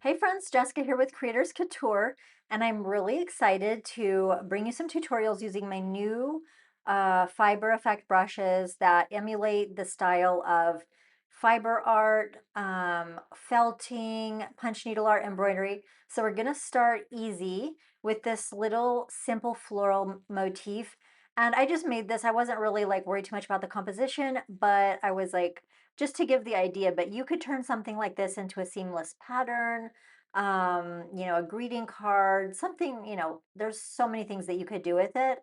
Hey friends, Jessica here with Creators Couture, and I'm really excited to bring you some tutorials using my new fiber effect brushes that emulate the style of fiber art, felting, punch needle art, embroidery. So we're gonna start easy with this little simple floral motif. And I just made this. I wasn't really like worried too much about the composition, but I was like, just to give the idea, but you could turn something like this into a seamless pattern, a greeting card, something, there's so many things that you could do with it.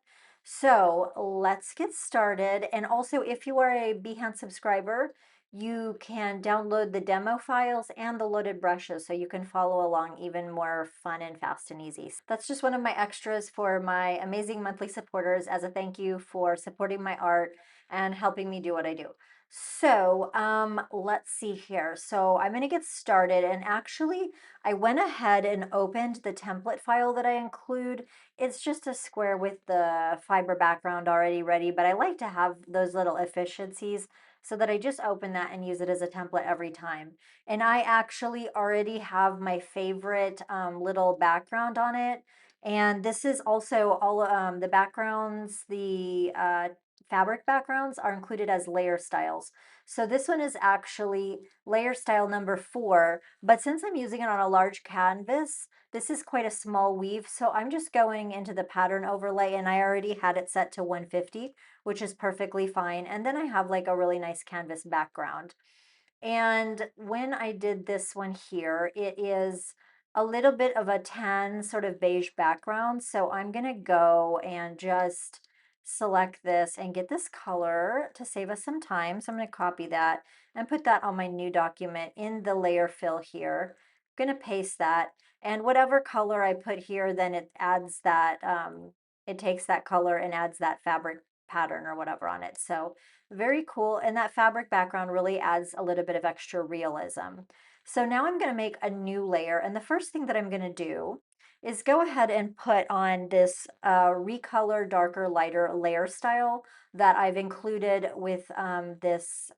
So let's get started. And also, if you are a Behance subscriber, you can download the demo files and the loaded brushes so you can follow along even more fun and fast and easy. That's just one of my extras for my amazing monthly supporters as a thank you for supporting my art and helping me do what I do. So let's see here. So I'm going to get started, and actually I went ahead and opened the template file that I include. It's just a square with the fiber background already ready, but I like to have those little efficiencies so that I just open that and use it as a template every time. And I actually already have my favorite little background on it. And this is also all the backgrounds, the fabric backgrounds are included as layer styles. So this one is actually layer style number 4, but since I'm using it on a large canvas, this is quite a small weave. So I'm just going into the pattern overlay, and I already had it set to 150, which is perfectly fine. And then I have like a really nice canvas background. And when I did this one here, it is a little bit of a tan sort of beige background. So I'm gonna go and just select this and get this color to save us some time. So I'm gonna copy that and put that on my new document in the layer fill here. I'm gonna paste that, and whatever color I put here, then it adds that, it takes that color and adds that fabric pattern or whatever on it. So very cool. And that fabric background really adds a little bit of extra realism. So now I'm going to make a new layer. And the first thing that I'm going to do is go ahead and put on this recolor darker lighter layer style that I've included with this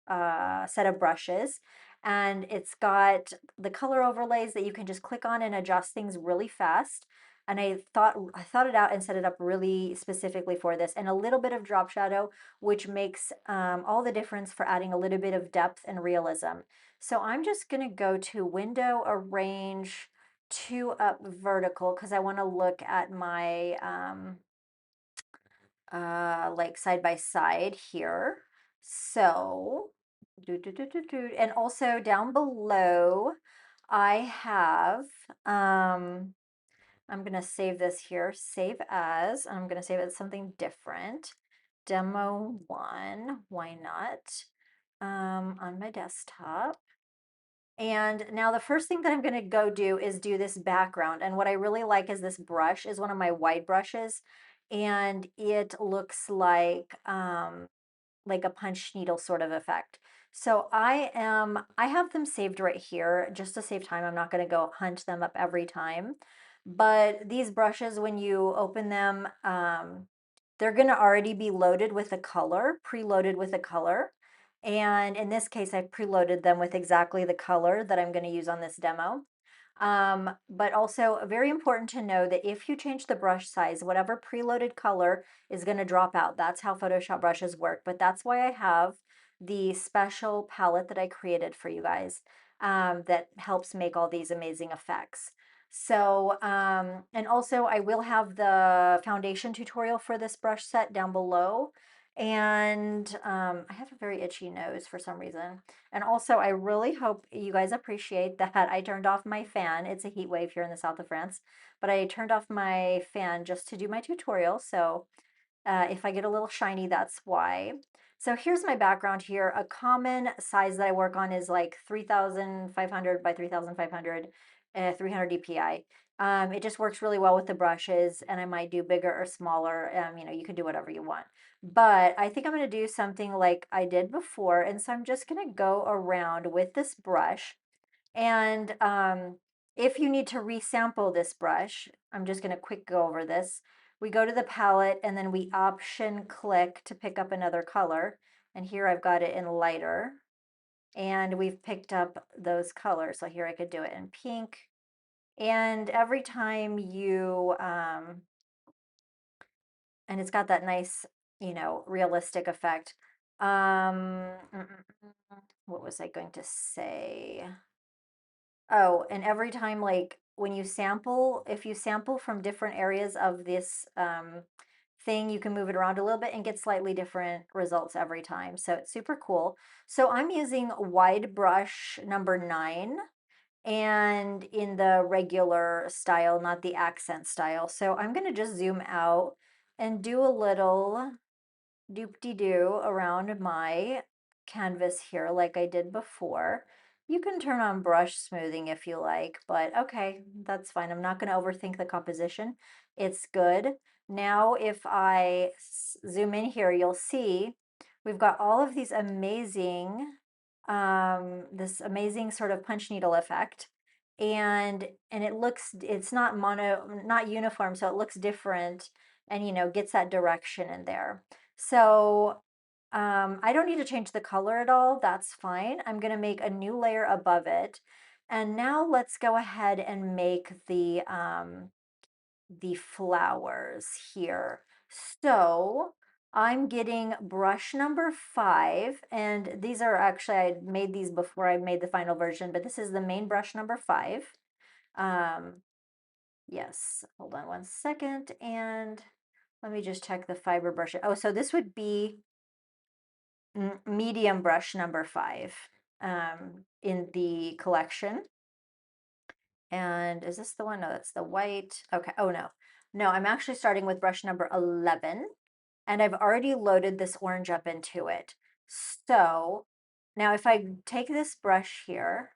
set of brushes. And it's got the color overlays that you can just click on and adjust things really fast. And I thought it out and set it up really specifically for this, and a little bit of drop shadow, which makes all the difference for adding a little bit of depth and realism. So I'm just going to go to Window, Arrange, 2 up vertical, because I want to look at my like side by side here. So, and also down below, I have, I'm gonna save this here, save as, I'm gonna save it as something different. Demo 1, why not? On my desktop. And now the first thing that I'm gonna go do is do this background. And what I really like is this brush is one of my wide brushes, and it looks like a punch needle sort of effect. So I have them saved right here just to save time. I'm not gonna go hunt them up every time. But these brushes, when you open them, they're gonna already be loaded with a color, preloaded with a color. And in this case, I've preloaded them with exactly the color that I'm gonna use on this demo. But also very important to know that if you change the brush size, whatever preloaded color is going to drop out. That's how Photoshop brushes work. But that's why I have the special palette that I created for you guys, that helps make all these amazing effects. So, and also I will have the foundation tutorial for this brush set down below. And I have a very itchy nose for some reason. And also, I really hope you guys appreciate that I turned off my fan. It's a heat wave here in the south of France, but I turned off my fan just to do my tutorial. So if I get a little shiny, that's why. So here's my background here. A common size that I work on is like 3,500 by 3,500, 300 dpi. It just works really well with the brushes, and I might do bigger or smaller. You can do whatever you want. But I think I'm going to do something like I did before. And so I'm just going to go around with this brush. And if you need to resample this brush, I'm just going to quick go over this. We go to the palette, and then we option click to pick up another color. And here I've got it in lighter. and we've picked up those colors. So here I could do it in pink. And every time you, and it's got that nice, realistic effect. What was I going to say? Oh, and every time, like when you sample, if you sample from different areas of this thing, you can move it around a little bit and get slightly different results every time. So it's super cool. So I'm using wide brush number 9 and in the regular style, not the accent style. So I'm going to just zoom out and do a little doop-de-doo around my canvas here like I did before. You can turn on brush smoothing if you like, but okay, that's fine. I'm not going to overthink the composition. It's good. Now, if I zoom in here, you'll see we've got all of these amazing, this amazing sort of punch needle effect. And it looks, it's not not uniform, so it looks different and, gets that direction in there. So I don't need to change the color at all. That's fine. I'm going to make a new layer above it. And now let's go ahead and make the flowers here. So I'm getting brush number 5, and these are actually, I made these before I made the final version, but this is the main brush number 5. Yes, hold on one second, and let me just check the fiber brush. Oh, so this would be medium brush number 5 in the collection. And is this the one? No, that's the white. Okay. Oh, no. No, I'm actually starting with brush number 11, and I've already loaded this orange up into it. So now if I take this brush here,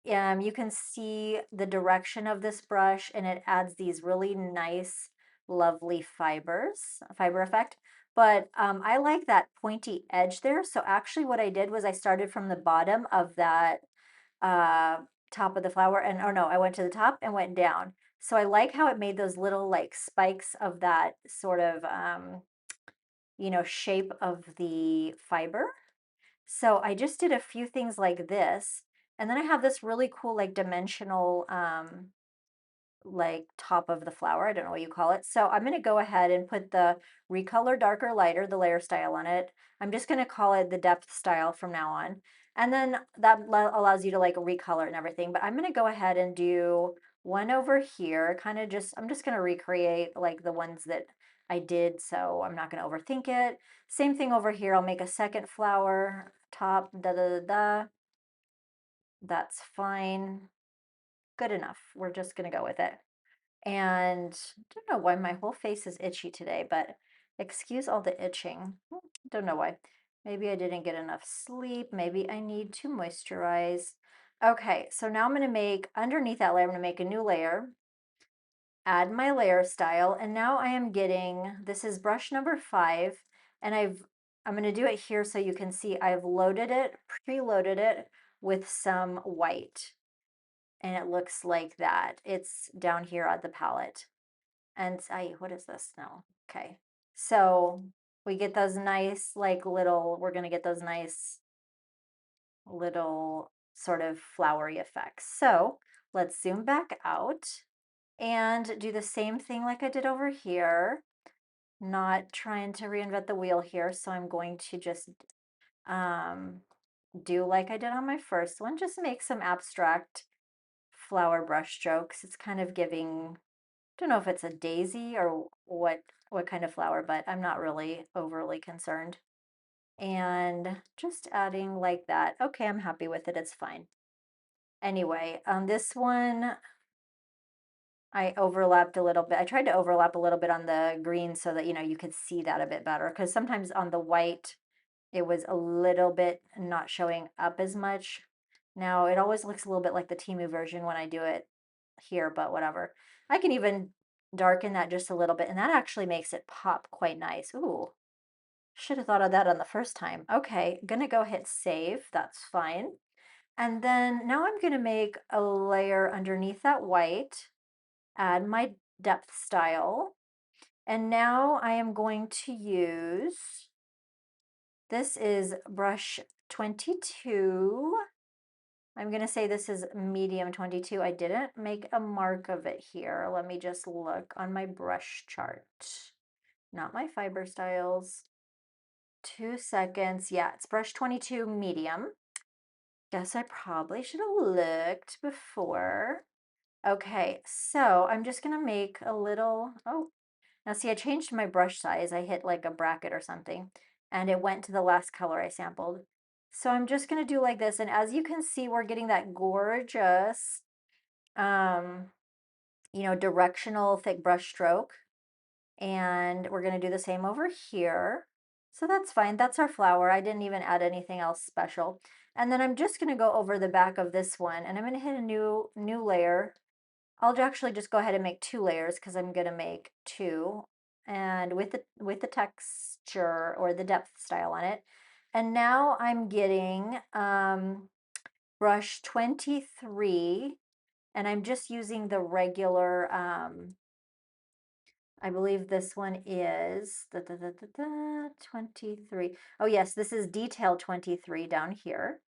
you can see the direction of this brush, and it adds these really nice, lovely fiber effect. But I like that pointy edge there. So actually what I did was I started from the bottom of that uh, top of the flower, and oh no, I went to the top and went down. So I like how it made those little like spikes of that sort of, shape of the fiber. So I just did a few things like this. And then I have this really cool like dimensional like top of the flower. I don't know what you call it. So I'm going to go ahead and put the recolor darker lighter, the layer style on it. I'm just going to call it the depth style from now on. And then that allows you to like recolor and everything. But I'm going to go ahead and do one over here, I'm just going to recreate like the ones that I did. So I'm not going to overthink it. Same thing over here. I'll make a second flower top, da da da da. That's fine. Good enough. We're just going to go with it. And I don't know why my whole face is itchy today, but excuse all the itching. Don't know why. Maybe I didn't get enough sleep. Maybe I need to moisturize. Okay, so now I'm going to make, underneath that layer, I'm going to make a new layer, add my layer style, and now I am getting, this is brush number 5, and I'm going to do it here so you can see I've loaded it, preloaded it with some white, and it looks like that. It's down here at the palette. And what is this now? Okay. So we get those nice, like we're going to get those nice little sort of flowery effects. So let's zoom back out and do the same thing like I did over here. Not trying to reinvent the wheel here. So I'm going to just do like I did on my first one, just make some abstract flower brush strokes. It's kind of giving, don't know if it's a daisy or what kind of flower, but I'm not really overly concerned. And just adding like that. Okay, I'm happy with it. It's fine. Anyway, on this one, I overlapped a little bit. I tried to overlap a little bit on the green so that, you could see that a bit better. Because sometimes on the white, it was a little bit not showing up as much. Now, it always looks a little bit like the Temu version when I do it here, but whatever. I can even darken that just a little bit, and that actually makes it pop quite nice. Ooh, should have thought of that on the first time. Okay, gonna go hit save. That's fine. And then now I'm gonna make a layer underneath that white, add my depth style, and now I am going to use, this is brush 22. I'm going to say this is medium 22. I didn't make a mark of it here. Let me just look on my brush chart, not my fiber styles. 2 seconds. Yeah, it's brush 22 medium. Guess I probably should have looked before. Okay, so I'm just gonna make a little, oh, now see, I changed my brush size. I hit like a bracket or something, and it went to the last color I sampled. So I'm just gonna do like this, and as you can see, we're getting that gorgeous, um, directional thick brush stroke. And we're gonna do the same over here. So that's fine, that's our flower. I didn't even add anything else special. And then I'm just gonna go over the back of this one, and I'm gonna hit a new layer. I'll actually just go ahead and make 2 layers because I'm gonna make 2, and with the texture or the depth style on it. And now I'm getting brush 23, and I'm just using the regular I believe this one is 23. Oh yes, this is detail 23 down here.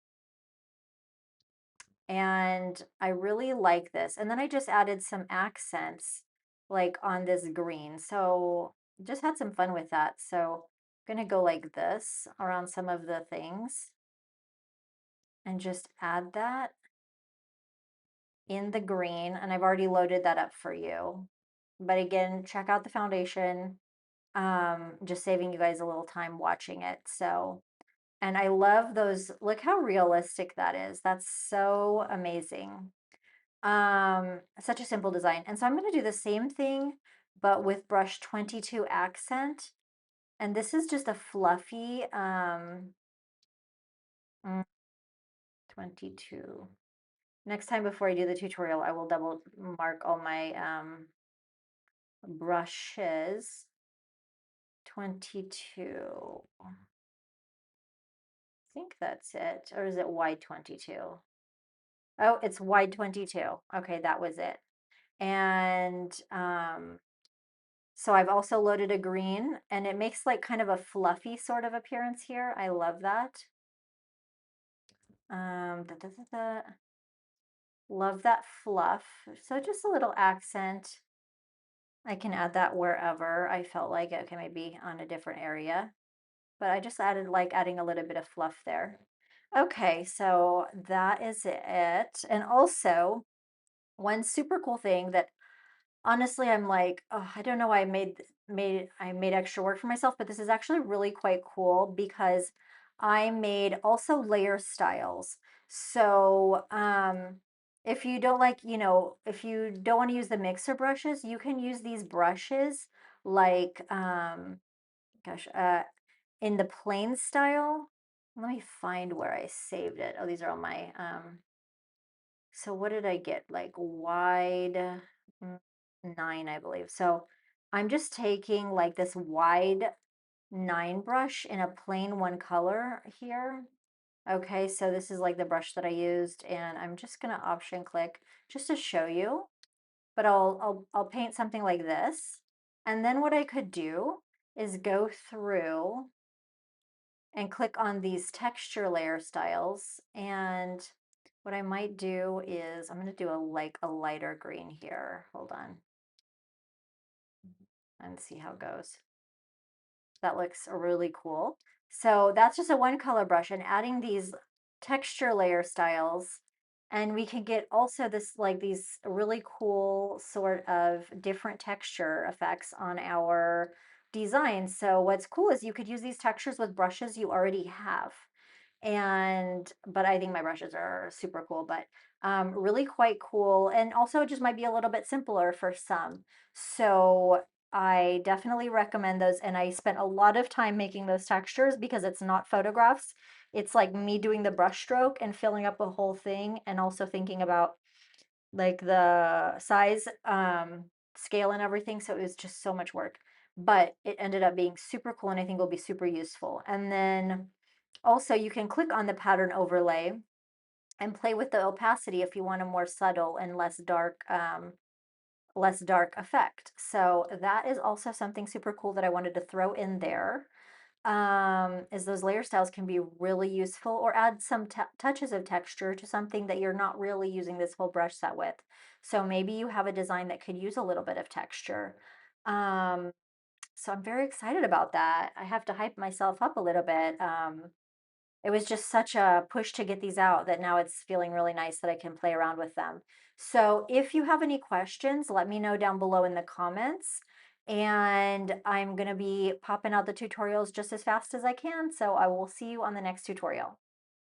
And I really like this. And then I just added some accents like on this green. So just had some fun with that. So I'm gonna go like this around some of the things and just add that in the green. And I've already loaded that up for you. But again, check out the foundation. Just saving you guys a little time watching it. So, and I love those. Look how realistic that is. That's so amazing. Such a simple design. And so I'm going to do the same thing, but with brush 22 accent. And this is just a fluffy, 22. Next time before I do the tutorial, I will double mark all my brushes. 22. I think that's it. Or is it wide 22? Oh, it's wide 22. Okay, that was it. And so I've also loaded a green, and it makes like kind of a fluffy sort of appearance here. I love that. Da, da, da, da. Love that fluff. So just a little accent. I can add that wherever I felt like it. Okay, maybe on a different area. But I just added like adding a little bit of fluff there. Okay, so that is it. And also, one super cool thing that honestly I'm like, oh, I don't know why I made extra work for myself, but this is actually really quite cool because I made also layer styles. So if you don't like, if you don't want to use the mixer brushes, you can use these brushes like gosh, in the plain style. Let me find where I saved it. Oh, these are all my so what did I get? Like wide, 9, I believe. So I'm just taking like this wide 9 brush in a plain one color here. Okay, so this is like the brush that I used, and I'm just gonna option click just to show you. But I'll paint something like this. And then what I could do is go through and click on these texture layer styles. And what I might do is I'm going to do a lighter green here. Hold on and see how it goes. That looks really cool. So that's just a one color brush, and adding these texture layer styles, and we can get also this like these really cool sort of different texture effects on our design. So what's cool is you could use these textures with brushes you already have. But I think my brushes are super cool, but really quite cool. And also it just might be a little bit simpler for some. So I definitely recommend those. And I spent a lot of time making those textures because it's not photographs. It's like me doing the brush stroke and filling up the whole thing, and also thinking about like the size, scale and everything. So it was just so much work, but it ended up being super cool, and I think will be super useful. And then also you can click on the pattern overlay and play with the opacity if you want a more subtle and less dark effect. So that is also something super cool that I wanted to throw in there. is those layer styles can be really useful, or add some touches of texture to something that you're not really using this whole brush set with. So maybe you have a design that could use a little bit of texture. Um, so I'm very excited about that. I have to hype myself up a little bit. It was just such a push to get these out that now it's feeling really nice that I can play around with them. So if you have any questions, let me know down below in the comments. And I'm going to be popping out the tutorials just as fast as I can. So I will see you on the next tutorial.